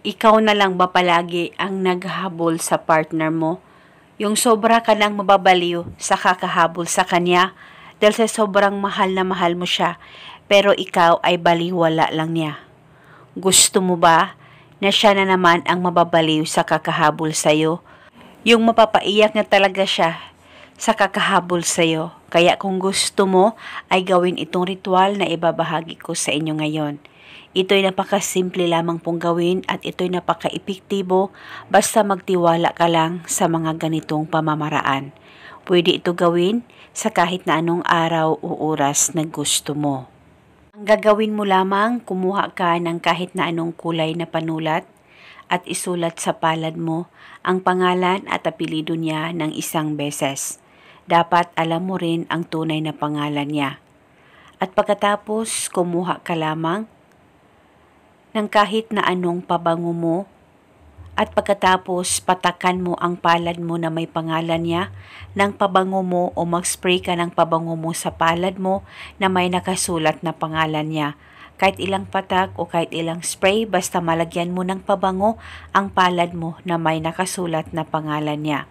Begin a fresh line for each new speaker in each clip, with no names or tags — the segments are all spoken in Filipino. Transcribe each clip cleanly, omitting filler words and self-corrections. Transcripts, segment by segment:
Ikaw na lang ba palagi ang naghahabol sa partner mo? Yung sobra ka nang mababaliw sa kakahabol sa kanya dahil sa sobrang mahal na mahal mo siya, pero ikaw ay baliwala lang niya. Gusto mo ba na siya na naman ang mababaliw sa kakahabol sa'yo? Yung mapapaiyak na talaga siya sa kakahabol sa'yo. Kaya kung gusto mo ay gawin itong ritual na ibabahagi ko sa inyo ngayon. Ito'y napakasimple lamang pong gawin at ito'y napaka-epektibo basta magtiwala ka lang sa mga ganitong pamamaraan. Pwede ito gawin sa kahit na anong araw o oras na gusto mo. Ang gagawin mo lamang, kumuha ka ng kahit na anong kulay na panulat at isulat sa palad mo ang pangalan at apelyido niya ng isang beses. Dapat alam mo rin ang tunay na pangalan niya. At pagkatapos, kumuha ka lamang ng kahit na anong pabango mo at pagkatapos patakan mo ang palad mo na may pangalan niya ng pabango mo o mag-spray ka ng pabango mo sa palad mo na may nakasulat na pangalan niya. Kahit ilang patak o kahit ilang spray, basta malagyan mo ng pabango ang palad mo na may nakasulat na pangalan niya.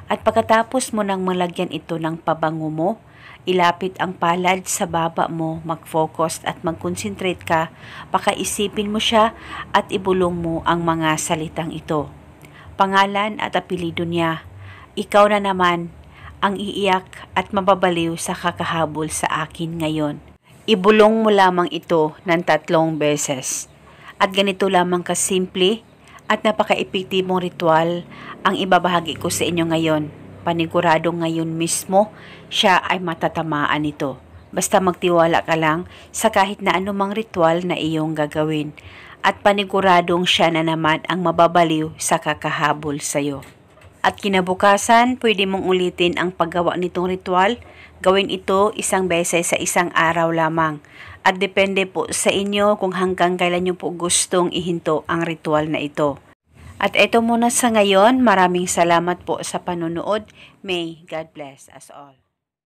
At pagkatapos mo nang malagyan ito ng pabango mo, ilapit ang palad sa baba mo, mag-focus at mag-concentrate ka, pakaisipin mo siya at ibulong mo ang mga salitang ito. Pangalan at apelyido niya, ikaw na naman ang iiyak at mababaliw sa kakahabol sa akin ngayon. Ibulong mo lamang ito ng 3 beses. At ganito lamang kasimple at napaka-epektibong ritual ang ibabahagi ko sa inyo ngayon. Paniguradong ngayon mismo siya ay matatamaan nito. Basta magtiwala ka lang sa kahit na anumang ritual na iyong gagawin. At paniguradong siya na naman ang mababaliw sa kakahabol sa'yo. At kinabukasan, pwede mong ulitin ang paggawa nitong ritual. Gawin ito 1 beses sa 1 araw lamang. At depende po sa inyo kung hanggang kailan nyo po gustong ihinto ang ritual na ito. At ito muna sa ngayon. Maraming salamat po sa panonood. May God bless us all.